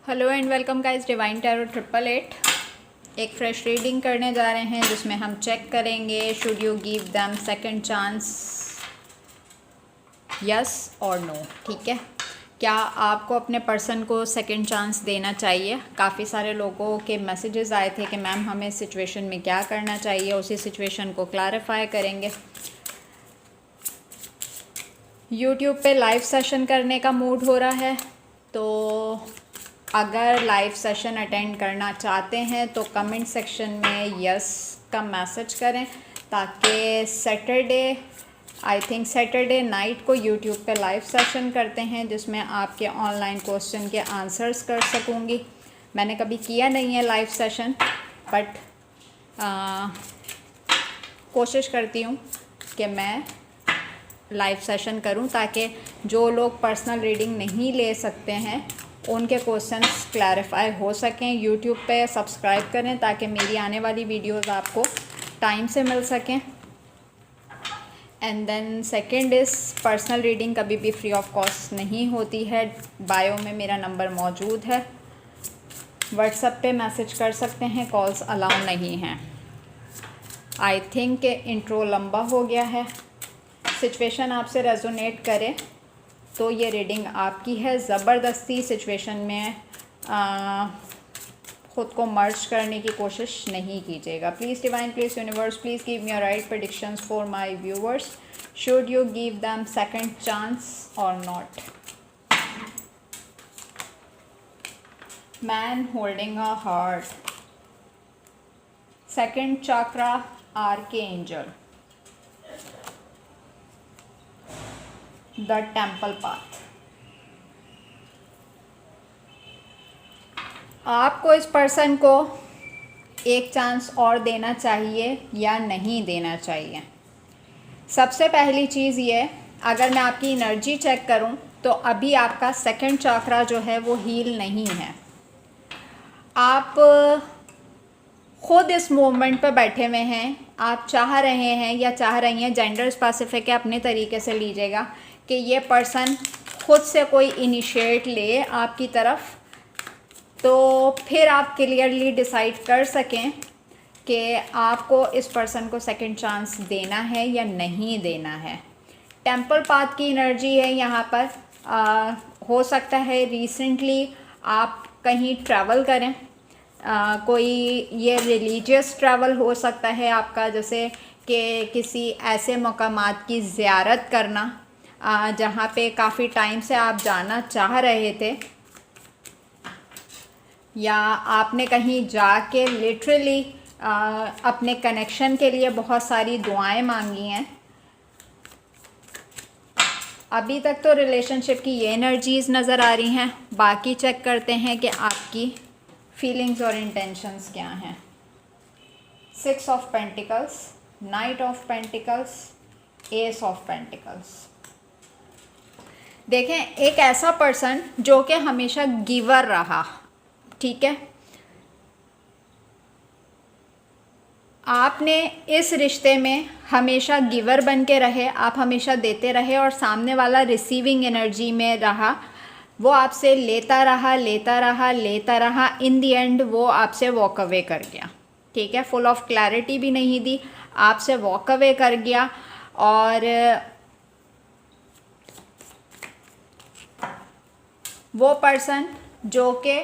Hello and welcome guys, divine tarot 888 एक fresh reading करने जा रहे हैं जिसमें हम चेक करेंगे should you give them second chance, yes और नो। ठीक है, क्या आपको अपने पर्सन को सेकंड चांस देना चाहिए? काफ़ी सारे लोगों के मैसेजेस आए थे कि मैम हमें इस सिचुएशन में क्या करना चाहिए, उसी सिचुएशन को क्लैरिफाई करेंगे। यूट्यूब पे लाइव सेशन करने का मूड हो रहा है, तो अगर लाइव सेशन अटेंड करना चाहते हैं तो कमेंट सेक्शन में यस का मैसेज करें, ताकि सैटरडे नाइट को यूट्यूब पे लाइव सेशन करते हैं जिसमें आपके ऑनलाइन क्वेश्चन के आंसर्स कर सकूँगी। मैंने कभी किया नहीं है लाइव सेशन, बट कोशिश करती हूँ कि मैं लाइव सेशन करूं ताकि जो लोग पर्सनल रीडिंग नहीं ले सकते हैं उनके क्वेश्चंस क्लैरिफाई हो सकें। यूट्यूब पे सब्सक्राइब करें ताकि मेरी आने वाली वीडियोस आपको टाइम से मिल सकें। And then second is personal reading कभी भी फ्री ऑफ कॉस्ट नहीं होती है। बायो में मेरा नंबर मौजूद है, व्हाट्सएप पे मैसेज कर सकते हैं, कॉल्स अलाउ नहीं हैं। आई थिंक इंट्रो लंबा हो गया है। सिचुएशन आपसे रेजोनेट करे तो ये रीडिंग आपकी है। ज़बरदस्ती सिचुएशन में ख़ुद को मर्ज करने की कोशिश नहीं कीजिएगा। Please divine, please universe, please give me right predictions for my viewers. Should you give them second chance और not? Man holding a heart, second chakra, archangel, the temple path. आपको इस पर्सन को एक चांस और देना चाहिए या नहीं देना चाहिए? सबसे पहली चीज़ ये, अगर मैं आपकी एनर्जी चेक करूं तो अभी आपका सेकंड चक्रा जो है वो हील नहीं है। आप खुद इस मोमेंट पर बैठे हुए हैं, आप चाह रहे हैं या चाह रही हैं, जेंडर स्पेसिफिक है, अपने तरीके से लीजिएगा, कि ये पर्सन खुद से कोई इनिशिएट ले आपकी तरफ, तो फिर आप क्लियरली डिसाइड कर सकें कि आपको इस पर्सन को सेकंड चांस देना है या नहीं देना है। टेम्पल पाथ की एनर्जी है यहाँ पर। हो सकता है रिसेंटली आप कहीं ट्रैवल करें, कोई ये रिलीजियस ट्रैवल हो सकता है आपका, जैसे कि किसी ऐसे मकामात की ज़ियारत करना जहाँ पे काफ़ी टाइम से आप जाना चाह रहे थे, या आपने कहीं जाके लिटरली अपने कनेक्शन के लिए बहुत सारी दुआएं मांगी हैं। अभी तक तो रिलेशनशिप की ये एनर्जीज़ नज़र आ रही हैं। बाकी चेक करते हैं कि आपकी फीलिंग्स और इंटेंशंस क्या हैं। 6 of pentacles, night of pentacles, S of pentacles. देखें, एक ऐसा पर्सन जो कि हमेशा गिवर रहा, ठीक है, आपने इस रिश्ते में हमेशा गिवर बन के रहे, आप हमेशा देते रहे और सामने वाला रिसीविंग एनर्जी में रहा। वो आपसे लेता रहा, लेता रहा, लेता रहा, इन दी एंड वो आपसे वॉक अवे कर गया। ठीक है, फुल ऑफ क्लैरिटी भी नहीं दी, आपसे वॉक अवे कर गया। और वो पर्सन जो कि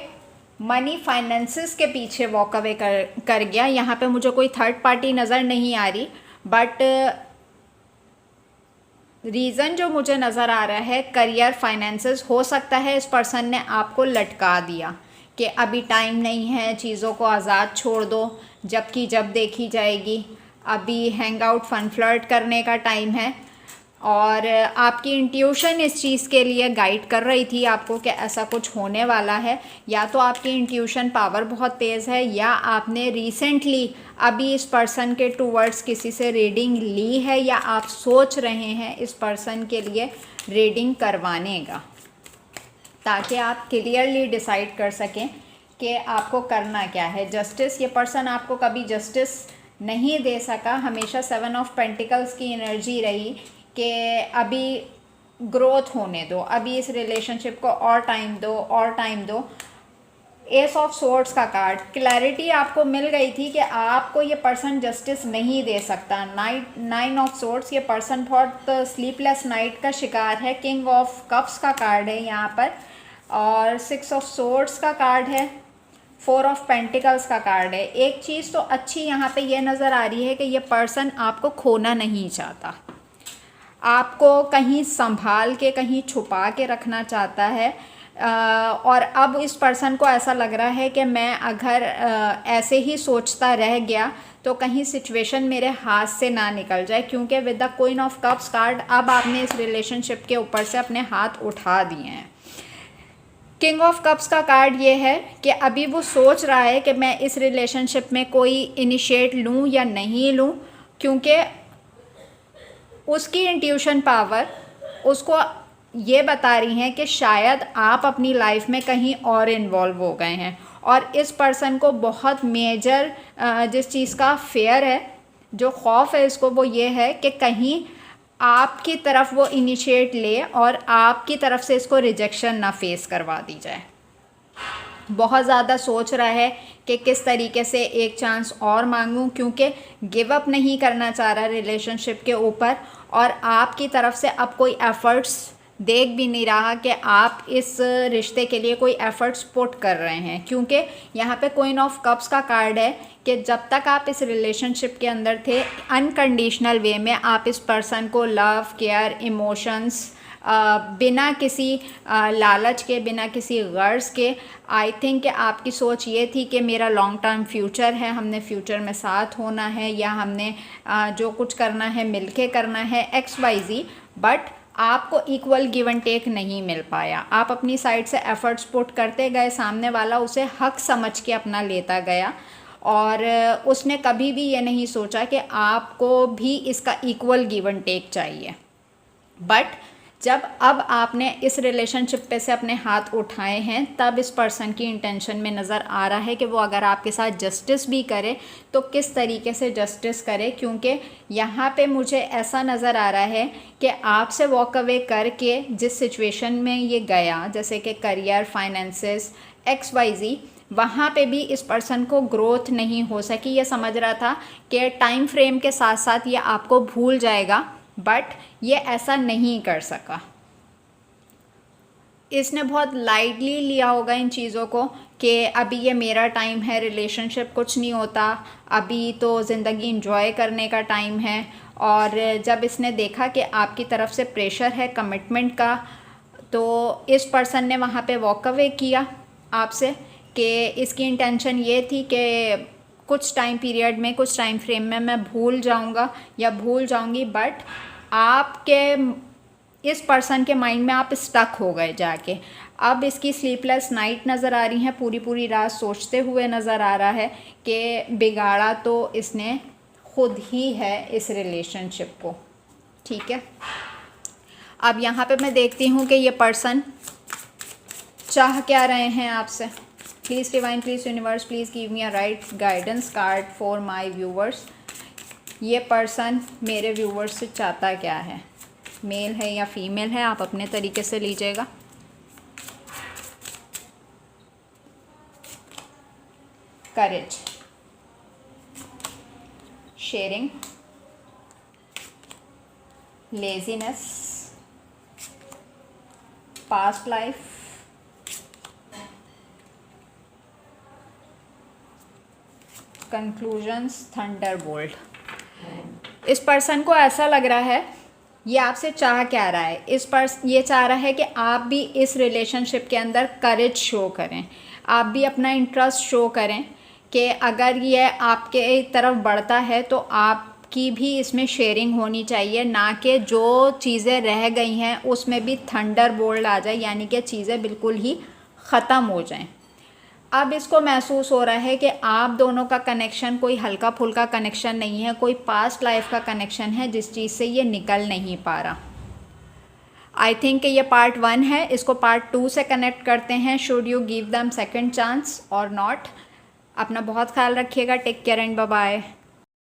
मनी फाइनेंसेस के पीछे वॉक अवे कर गया, यहाँ पे मुझे कोई थर्ड पार्टी नज़र नहीं आ रही, बट रीज़न जो मुझे नज़र आ रहा है करियर, फाइनेंसेस। हो सकता है इस पर्सन ने आपको लटका दिया कि अभी टाइम नहीं है, चीज़ों को आज़ाद छोड़ दो, जबकि जब देखी जाएगी, अभी हैंग आउट, फन फ्लर्ट करने का टाइम है। और आपकी इंट्यूशन इस चीज़ के लिए गाइड कर रही थी आपको कि ऐसा कुछ होने वाला है। या तो आपकी इंट्यूशन पावर बहुत तेज़ है, या आपने रिसेंटली अभी इस पर्सन के टूवर्ड्स किसी से रीडिंग ली है, या आप सोच रहे हैं इस पर्सन के लिए रीडिंग करवाने का, ताकि आप क्लियरली डिसाइड कर सकें कि आपको करना क्या है। जस्टिस, ये पर्सन आपको कभी जस्टिस नहीं दे सका, हमेशा 7 ऑफ पेंटिकल्स की एनर्जी रही कि अभी ग्रोथ होने दो, अभी इस रिलेशनशिप को और टाइम दो, और टाइम दो। एस ऑफ सोर्ड्स का कार्ड, क्लैरिटी आपको मिल गई थी कि आपको ये पर्सन जस्टिस नहीं दे सकता। नाइन ऑफ सोर्ड्स, ये पर्सन बहुत स्लीपलेस नाइट का शिकार है। किंग ऑफ कप्स का कार्ड है यहाँ पर, और 6 ऑफ सोर्ड्स का कार्ड है, 4 ऑफ पेंटिकल्स का कार्ड है। एक चीज़ तो अच्छी यहाँ पे ये नज़र आ रही है कि ये पर्सन आपको खोना नहीं चाहता, आपको कहीं संभाल के, कहीं छुपा के रखना चाहता है। और अब इस पर्सन को ऐसा लग रहा है कि मैं अगर ऐसे ही सोचता रह गया तो कहीं सिचुएशन मेरे हाथ से ना निकल जाए, क्योंकि with the queen of cups card अब आपने इस रिलेशनशिप के ऊपर से अपने हाथ उठा दिए हैं। किंग ऑफ कप्स का कार्ड ये है कि अभी वो सोच रहा है कि मैं इस रिलेशनशिप में कोई इनिशिएट लूँ या नहीं लूँ, क्योंकि उसकी इंट्यूशन पावर उसको ये बता रही हैं कि शायद आप अपनी लाइफ में कहीं और इन्वॉल्व हो गए हैं। और इस पर्सन को बहुत मेजर जिस चीज़ का फेयर है, जो खौफ है इसको, वो ये है कि कहीं आपकी तरफ वो इनिशिएट ले और आपकी तरफ से इसको रिजेक्शन ना फेस करवा दी जाए। बहुत ज़्यादा सोच रहा है कि किस तरीके से एक चांस और मांगूं, क्योंकि गिव अप नहीं करना चाह रहा रिलेशनशिप के ऊपर, और आपकी तरफ से अब कोई एफ़र्ट्स देख भी नहीं रहा कि आप इस रिश्ते के लिए कोई एफ़र्ट्स पुट कर रहे हैं। क्योंकि यहाँ पे क्वीन ऑफ कप्स का कार्ड है कि जब तक आप इस रिलेशनशिप के अंदर थे, अनकंडीशनल वे में आप इस पर्सन को लव, केयर, इमोशंस, बिना किसी लालच के, बिना किसी गर्ज के, आई थिंक कि आपकी सोच ये थी कि मेरा लॉन्ग टर्म फ्यूचर है, हमने फ्यूचर में साथ होना है, या हमने जो कुछ करना है मिलके करना है, XYZ। बट आपको इक्वल गिव एंड टेक नहीं मिल पाया। आप अपनी साइड से एफ़र्ट्स पुट करते गए, सामने वाला उसे हक समझ के अपना लेता गया, और उसने कभी भी ये नहीं सोचा कि आपको भी इसका इक्वल गिव एंड टेक चाहिए। बट जब अब आपने इस रिलेशनशिप पे से अपने हाथ उठाए हैं, तब इस पर्सन की इंटेंशन में नज़र आ रहा है कि वो अगर आपके साथ जस्टिस भी करे तो किस तरीके से जस्टिस करे। क्योंकि यहाँ पे मुझे ऐसा नज़र आ रहा है कि आपसे वॉक अवे करके जिस सिचुएशन में ये गया, जैसे कि करियर, फाइनेंसेस, XYZ, वहाँ पे भी इस पर्सन को ग्रोथ नहीं हो सकी। ये समझ रहा था कि टाइम फ्रेम के साथ साथ ये आपको भूल जाएगा, बट ये ऐसा नहीं कर सका। इसने बहुत लाइटली लिया होगा इन चीज़ों को कि अभी ये मेरा टाइम है, रिलेशनशिप कुछ नहीं होता, अभी तो ज़िंदगी इंजॉय करने का टाइम है। और जब इसने देखा कि आपकी तरफ से प्रेशर है कमिटमेंट का, तो इस पर्सन ने वहाँ पे वॉक अवे किया आपसे, कि इसकी इंटेंशन ये थी कि कुछ टाइम पीरियड में, कुछ टाइम फ्रेम में मैं भूल जाऊंगा या भूल जाऊंगी। बट आपके इस पर्सन के माइंड में आप स्टक हो गए जाके। अब इसकी स्लीपलेस नाइट नज़र आ रही हैं, पूरी पूरी रात सोचते हुए नज़र आ रहा है कि बिगाड़ा तो इसने खुद ही है इस रिलेशनशिप को। ठीक है, अब यहाँ पे मैं देखती हूँ कि ये पर्सन चाह क्या रहे हैं आपसे। Please divine, please universe, please give me a right guidance card for my viewers. ये पर्सन मेरे व्यूवर्स से चाहता क्या है, मेल है या फीमेल है, आप अपने तरीके से लीजिएगा। Courage, sharing, laziness, past life, conclusions, thunderbolt. इस पर्सन को ऐसा लग रहा है, ये आपसे चाह क्या रहा है, ये चाह रहा है कि आप भी इस रिलेशनशिप के अंदर करेज शो करें, आप भी अपना इंटरेस्ट शो करें कि अगर ये आपके तरफ बढ़ता है तो आपकी भी इसमें शेयरिंग होनी चाहिए, ना कि जो चीज़ें रह गई हैं उसमें भी थंडरबोल्ट आ जाए, यानी कि चीज़ें बिल्कुल ही ख़त्म हो जाएं। अब इसको महसूस हो रहा है कि आप दोनों का कनेक्शन कोई हल्का फुल्का कनेक्शन नहीं है, कोई पास्ट लाइफ का कनेक्शन है जिस चीज़ से ये निकल नहीं पा रहा। आई थिंक कि ये पार्ट 1 है, इसको पार्ट 2 से कनेक्ट करते हैं। Should you give them second chance और नॉट। अपना बहुत ख्याल रखिएगा। Take care and bye bye.